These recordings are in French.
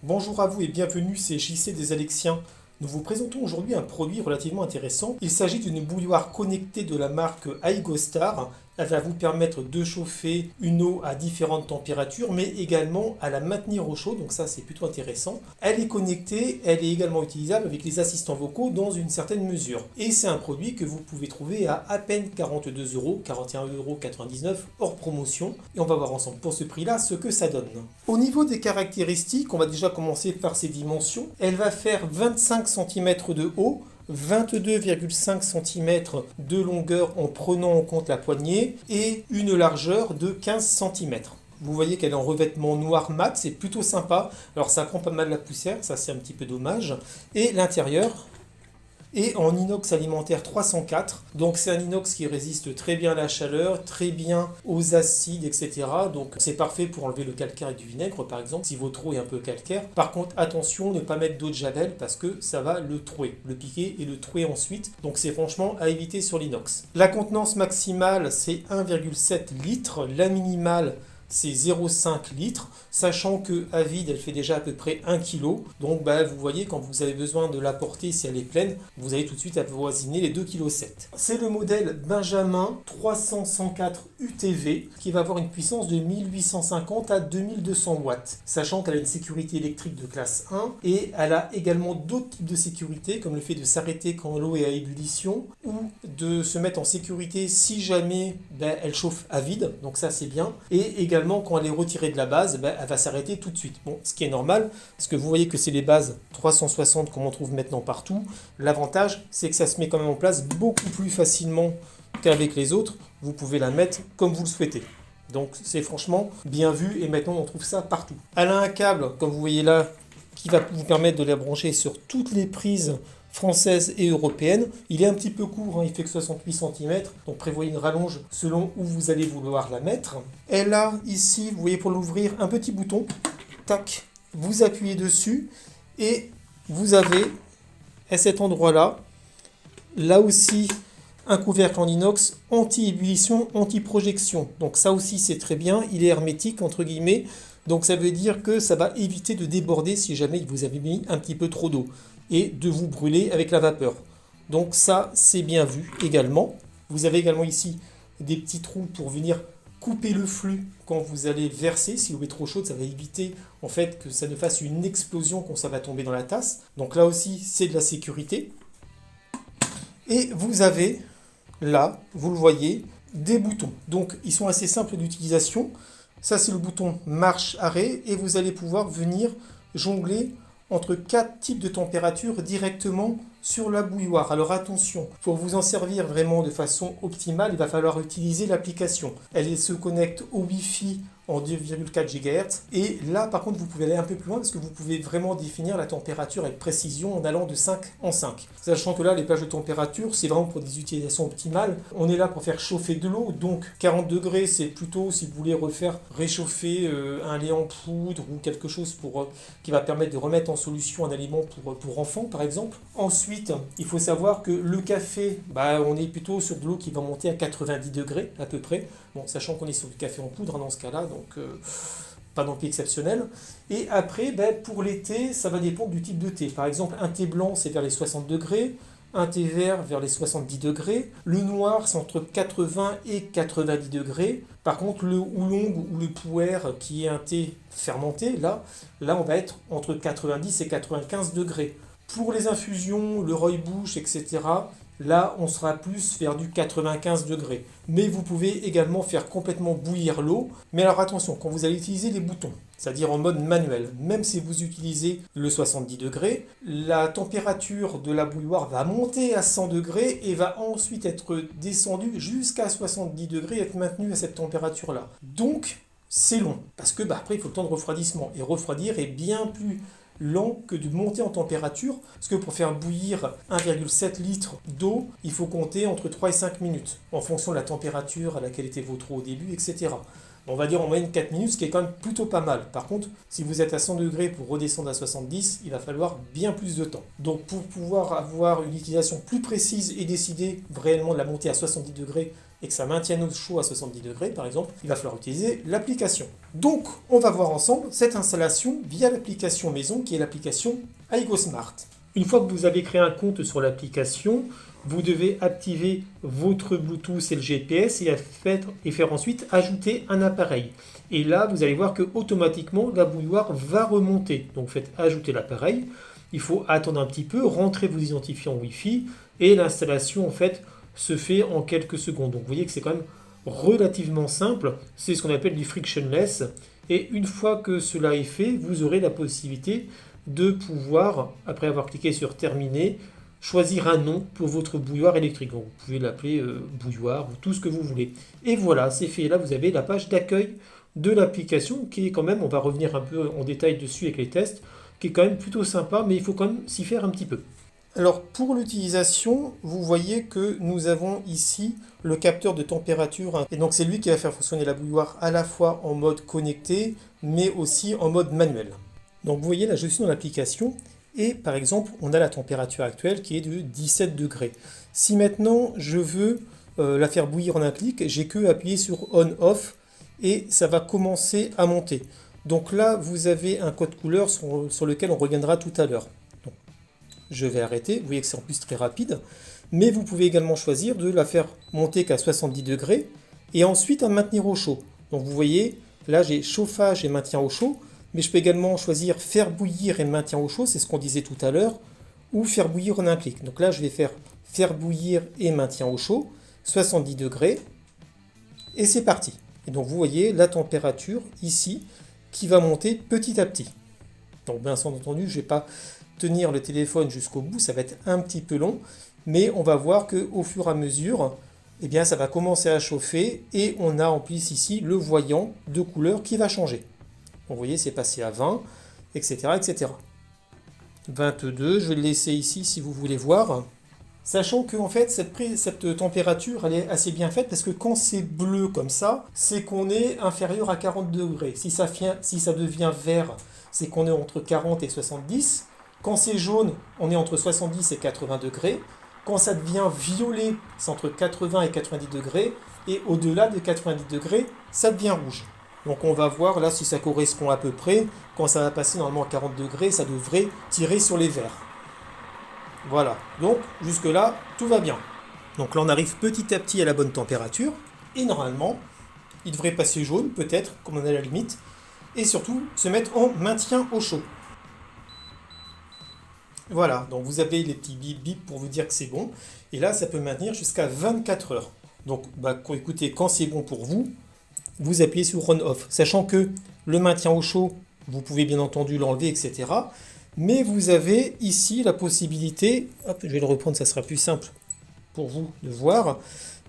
Bonjour à vous et bienvenue, c'est JC des Alexiens. Nous vous présentons aujourd'hui un produit relativement intéressant. Il s'agit d'une bouilloire connectée de la marque Aigostar. Elle va vous permettre de chauffer une eau à différentes températures, mais également à la maintenir au chaud, donc ça c'est plutôt intéressant. Elle est connectée, elle est également utilisable avec les assistants vocaux dans une certaine mesure. Et c'est un produit que vous pouvez trouver à peine 42 €, 41,99 € hors promotion. Et on va voir ensemble pour ce prix-là ce que ça donne. Au niveau des caractéristiques, on va déjà commencer par ses dimensions. Elle va faire 25 cm de haut, 22,5 cm de longueur en prenant en compte la poignée et une largeur de 15 cm. Vous voyez qu'elle est en revêtement noir mat, c'est plutôt sympa. Alors ça prend pas mal la poussière, ça c'est un petit peu dommage. Et l'intérieur est en inox alimentaire 304. Donc c'est un inox qui résiste très bien à la chaleur, très bien aux acides, etc. Donc c'est parfait pour enlever le calcaire et du vinaigre par exemple, si votre eau est un peu calcaire. Par contre attention, ne pas mettre d'eau de javel parce que ça va le trouer, le piquer et le trouer ensuite. Donc c'est franchement à éviter sur l'inox. La contenance maximale c'est 1,7 litres, la minimale c'est 0,5 litres, sachant que à vide elle fait déjà à peu près 1 kg. Donc vous voyez, quand vous avez besoin de la porter, si elle est pleine, vous allez tout de suite avoisiner les 2,7 kg. C'est le modèle Benjamin 300-104 UTV qui va avoir une puissance de 1850 à 2200 watts, sachant qu'elle a une sécurité électrique de classe 1 et elle a également d'autres types de sécurité comme le fait de s'arrêter quand l'eau est à ébullition ou de se mettre en sécurité si jamais elle chauffe à vide, donc ça c'est bien, et également quand elle est retirée de la base, elle va s'arrêter tout de suite. Bon, ce qui est normal, parce que vous voyez que c'est les bases 360 comme on trouve maintenant partout. L'avantage, c'est que ça se met quand même en place beaucoup plus facilement qu'avec les autres. Vous pouvez la mettre comme vous le souhaitez. Donc c'est franchement bien vu et maintenant on trouve ça partout. Elle a un câble, comme vous voyez là, qui va vous permettre de la brancher sur toutes les prises française et européenne. Il est un petit peu court, il fait que 68 cm, donc prévoyez une rallonge selon où vous allez vouloir la mettre. Elle a ici, vous voyez pour l'ouvrir, un petit bouton, tac, vous appuyez dessus et vous avez à cet endroit-là, là aussi, un couvercle en inox anti-ébullition, anti-projection. Donc ça aussi c'est très bien, il est hermétique entre guillemets, donc ça veut dire que ça va éviter de déborder si jamais vous avez mis un petit peu trop d'eau et de vous brûler avec la vapeur. Donc ça, c'est bien vu également. Vous avez également ici des petits trous pour venir couper le flux quand vous allez verser. Si l'eau est trop chaude, ça va éviter en fait que ça ne fasse une explosion quand ça va tomber dans la tasse. Donc là aussi, c'est de la sécurité. Et vous avez là, vous le voyez, des boutons. Donc ils sont assez simples d'utilisation. Ça, c'est le bouton marche-arrêt et vous allez pouvoir venir jongler entre 4 types de températures directement sur la bouilloire. Alors attention, pour vous en servir vraiment de façon optimale, il va falloir utiliser l'application. Elle se connecte au Wi-Fi en 2,4 GHz. Et là, par contre, vous pouvez aller un peu plus loin parce que vous pouvez vraiment définir la température avec précision en allant de 5 en 5. Sachant que là, les plages de température, c'est vraiment pour des utilisations optimales. On est là pour faire chauffer de l'eau. Donc 40 degrés, c'est plutôt si vous voulez refaire réchauffer un lait en poudre ou quelque chose qui va permettre de remettre en solution un aliment pour enfants, par exemple. Ensuite, il faut savoir que le café, on est plutôt sur de l'eau qui va monter à 90 degrés à peu près. Bon, sachant qu'on est sur du café en poudre dans ce cas-là, donc pas non plus exceptionnel. Et après, pour l'été, ça va dépendre du type de thé. Par exemple, un thé blanc, c'est vers les 60 degrés, un thé vert vers les 70 degrés, le noir, c'est entre 80 et 90 degrés. Par contre, le oolong ou le pu'er, qui est un thé fermenté, là on va être entre 90 et 95 degrés. Pour les infusions, le rooibos, etc., là, on sera plus vers du 95 degrés. Mais vous pouvez également faire complètement bouillir l'eau. Mais alors attention, quand vous allez utiliser les boutons, c'est-à-dire en mode manuel, même si vous utilisez le 70 degrés, la température de la bouilloire va monter à 100 degrés et va ensuite être descendue jusqu'à 70 degrés et être maintenue à cette température-là. Donc, c'est long, parce que après, il faut le temps de refroidissement. Et refroidir est bien plus lent que de monter en température, parce que pour faire bouillir 1,7 litre d'eau, il faut compter entre 3 et 5 minutes, en fonction de la température à laquelle était votre eau au début, etc. On va dire en moyenne 4 minutes, ce qui est quand même plutôt pas mal. Par contre, si vous êtes à 100 degrés pour redescendre à 70, il va falloir bien plus de temps. Donc pour pouvoir avoir une utilisation plus précise et décider réellement de la monter à 70 degrés et que ça maintienne au chaud à 70 degrés par exemple, il va falloir utiliser l'application. Donc on va voir ensemble cette installation via l'application maison qui est l'application iGoSmart. Une fois que vous avez créé un compte sur l'application, vous devez activer votre Bluetooth et le GPS et faire ensuite ajouter un appareil. Et là, vous allez voir que automatiquement la bouilloire va remonter. Donc faites ajouter l'appareil. Il faut attendre un petit peu, rentrer vos identifiants Wi-Fi et l'installation en fait se fait en quelques secondes. Donc vous voyez que c'est quand même relativement simple. C'est ce qu'on appelle du frictionless. Et une fois que cela est fait, vous aurez la possibilité de pouvoir, après avoir cliqué sur terminer, choisir un nom pour votre bouilloire électrique. Donc, vous pouvez l'appeler bouilloire ou tout ce que vous voulez. Et voilà, c'est fait. Là, vous avez la page d'accueil de l'application qui est quand même, on va revenir un peu en détail dessus avec les tests, qui est quand même plutôt sympa, mais il faut quand même s'y faire un petit peu. Alors pour l'utilisation, vous voyez que nous avons ici le capteur de température et donc c'est lui qui va faire fonctionner la bouilloire à la fois en mode connecté mais aussi en mode manuel. Donc vous voyez là je suis dans l'application et par exemple on a la température actuelle qui est de 17 degrés. Si maintenant je veux la faire bouillir en un clic, j'ai que appuyer sur on-off et ça va commencer à monter. Donc là vous avez un code couleur sur lequel on reviendra tout à l'heure. Je vais arrêter, vous voyez que c'est en plus très rapide, mais vous pouvez également choisir de la faire monter qu'à 70 degrés et ensuite à maintenir au chaud. Donc vous voyez, là j'ai chauffage et maintien au chaud, mais je peux également choisir faire bouillir et maintien au chaud, c'est ce qu'on disait tout à l'heure, ou faire bouillir en un clic. Donc là je vais faire bouillir et maintien au chaud, 70 degrés, et c'est parti. Et donc vous voyez la température ici qui va monter petit à petit. Donc bien entendu, je ne vais pas tenir le téléphone jusqu'au bout, ça va être un petit peu long, mais on va voir qu'au fur et à mesure, eh bien, ça va commencer à chauffer et on a en plus ici le voyant de couleur qui va changer. Donc, vous voyez, c'est passé à 20, etc., etc. 22, je vais le laisser ici si vous voulez voir. Sachant que en fait, cette température, elle est assez bien faite parce que quand c'est bleu comme ça, c'est qu'on est inférieur à 40 degrés. Si ça devient vert, c'est qu'on est entre 40 et 70. Quand c'est jaune, on est entre 70 et 80 degrés. Quand ça devient violet, c'est entre 80 et 90 degrés. Et au-delà de 90 degrés, ça devient rouge. Donc on va voir là si ça correspond à peu près. Quand ça va passer normalement à 40 degrés, ça devrait tirer sur les verts. Voilà, donc jusque-là, tout va bien. Donc là, on arrive petit à petit à la bonne température. Et normalement, il devrait passer jaune, peut-être, comme on est à la limite. Et surtout, se mettre en maintien au chaud. Voilà, donc vous avez les petits bip bip pour vous dire que c'est bon. Et là, ça peut maintenir jusqu'à 24 heures. Donc, écoutez, quand c'est bon pour vous, vous appuyez sur on-off. Sachant que le maintien au chaud, vous pouvez bien entendu l'enlever, etc. Mais vous avez ici la possibilité, hop, je vais le reprendre, ça sera plus simple pour vous de voir.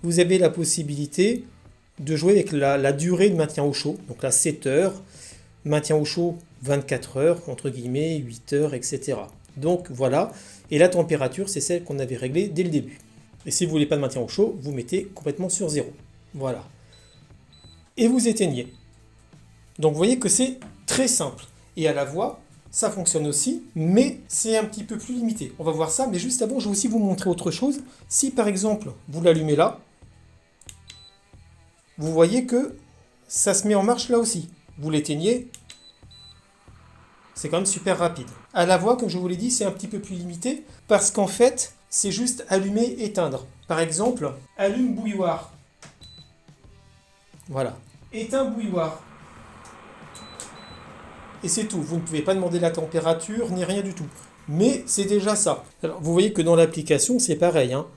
Vous avez la possibilité de jouer avec la durée de maintien au chaud. Donc là, 7 heures, maintien au chaud 24 heures, entre guillemets, 8 heures, etc. Donc voilà, et la température, c'est celle qu'on avait réglée dès le début. Et si vous ne voulez pas de maintien au chaud, vous mettez complètement sur 0. Voilà. Et vous éteignez. Donc vous voyez que c'est très simple. Et à la voix, ça fonctionne aussi, mais c'est un petit peu plus limité. On va voir ça, mais juste avant, je vais aussi vous montrer autre chose. Si par exemple, vous l'allumez là, vous voyez que ça se met en marche là aussi. Vous l'éteignez, c'est quand même super rapide. À la voix, comme je vous l'ai dit, c'est un petit peu plus limité parce qu'en fait, c'est juste allumer, éteindre. Par exemple, allume bouilloire. Voilà. Éteins bouilloire. Et c'est tout. Vous ne pouvez pas demander la température ni rien du tout. Mais c'est déjà ça. Alors, vous voyez que dans l'application, c'est pareil, hein.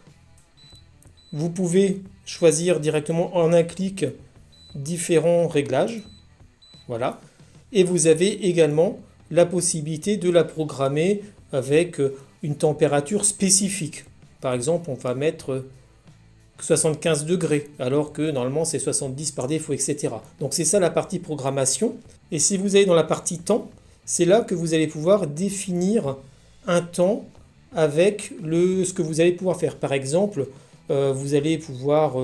Vous pouvez choisir directement en un clic différents réglages. Voilà. Et vous avez également la possibilité de la programmer avec une température spécifique. Par exemple, on va mettre 75 degrés, alors que normalement c'est 70 par défaut, etc. Donc c'est ça la partie programmation. Et si vous allez dans la partie temps, c'est là que vous allez pouvoir définir un temps avec ce que vous allez pouvoir faire. Par exemple, vous allez pouvoir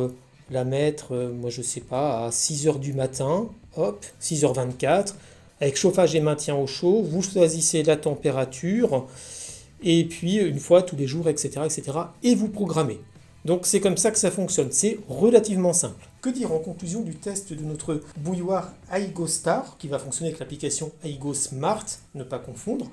la mettre, moi je sais pas, à 6h du matin, hop, 6h24, avec chauffage et maintien au chaud, vous choisissez la température, et puis une fois tous les jours, etc., etc., et vous programmez. Donc c'est comme ça que ça fonctionne, c'est relativement simple. Que dire en conclusion du test de notre bouilloire Aigo Star, qui va fonctionner avec l'application Aigo Smart, ne pas confondre.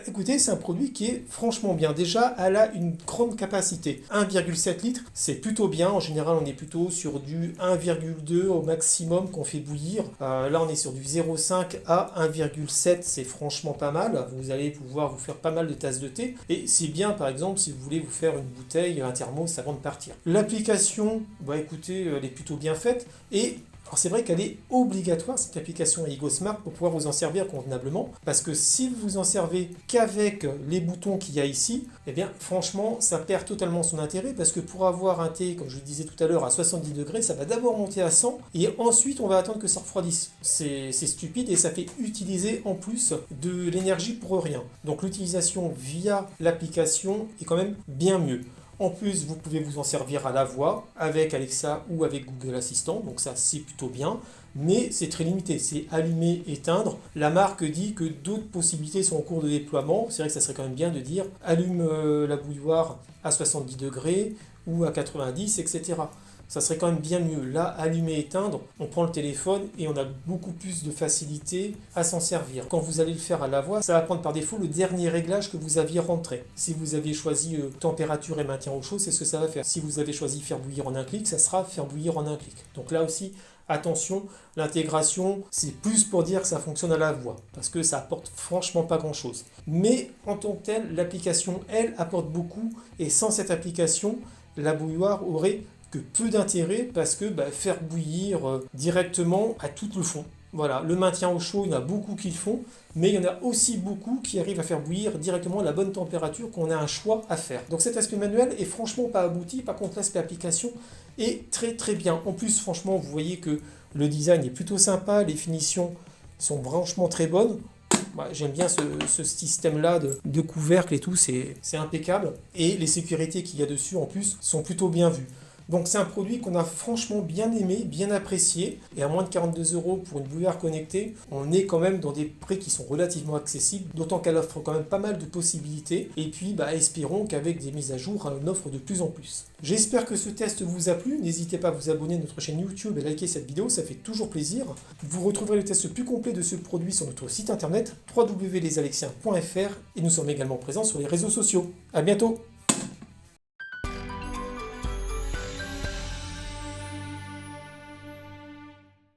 Écoutez, c'est un produit qui est franchement bien. Déjà, elle a une grande capacité. 1,7 litres, c'est plutôt bien. En général, on est plutôt sur du 1,2 au maximum qu'on fait bouillir. Là, on est sur du 0,5 à 1,7, c'est franchement pas mal. Vous allez pouvoir vous faire pas mal de tasses de thé. Et c'est bien, par exemple, si vous voulez vous faire une bouteille, un thermos avant de partir. L'application, écoutez, elle est plutôt bien faite. Et alors c'est vrai qu'elle est obligatoire, cette application Aigo Smart, pour pouvoir vous en servir convenablement. Parce que si vous vous en servez qu'avec les boutons qu'il y a ici, eh bien franchement, ça perd totalement son intérêt. Parce que pour avoir un thé, comme je le disais tout à l'heure, à 70 degrés, ça va d'abord monter à 100. Et ensuite, on va attendre que ça refroidisse. C'est stupide et ça fait utiliser en plus de l'énergie pour rien. Donc l'utilisation via l'application est quand même bien mieux. En plus, vous pouvez vous en servir à la voix, avec Alexa ou avec Google Assistant, donc ça c'est plutôt bien, mais c'est très limité, c'est allumer, éteindre. La marque dit que d'autres possibilités sont en cours de déploiement, c'est vrai que ça serait quand même bien de dire allume la bouilloire à 70 degrés ou à 90, etc. Ça serait quand même bien mieux. Là, allumer, éteindre, on prend le téléphone et on a beaucoup plus de facilité à s'en servir. Quand vous allez le faire à la voix, ça va prendre par défaut le dernier réglage que vous aviez rentré. Si vous avez choisi température et maintien au chaud, c'est ce que ça va faire. Si vous avez choisi faire bouillir en un clic, ça sera faire bouillir en un clic. Donc là aussi, attention, l'intégration, c'est plus pour dire que ça fonctionne à la voix, parce que ça apporte franchement pas grand-chose. Mais en tant que telle, l'application, elle, apporte beaucoup, et sans cette application, la bouilloire aurait que peu d'intérêt parce que faire bouillir directement à tout le fond. Voilà, le maintien au chaud, il y en a beaucoup qui le font, mais il y en a aussi beaucoup qui arrivent à faire bouillir directement à la bonne température qu'on a un choix à faire. Donc cet aspect manuel est franchement pas abouti, par contre l'aspect application est très très bien. En plus, franchement, vous voyez que le design est plutôt sympa, les finitions sont franchement très bonnes. J'aime bien ce système-là de couvercle et tout, c'est impeccable. Et les sécurités qu'il y a dessus en plus sont plutôt bien vues. Donc c'est un produit qu'on a franchement bien aimé, bien apprécié, et à moins de 42 € pour une bouilloire connectée, on est quand même dans des prix qui sont relativement accessibles, d'autant qu'elle offre quand même pas mal de possibilités, et puis espérons qu'avec des mises à jour, elle en offre de plus en plus. J'espère que ce test vous a plu, n'hésitez pas à vous abonner à notre chaîne YouTube et liker cette vidéo, ça fait toujours plaisir. Vous retrouverez le test plus complet de ce produit sur notre site internet www.lesalexiens.fr et nous sommes également présents sur les réseaux sociaux. A bientôt!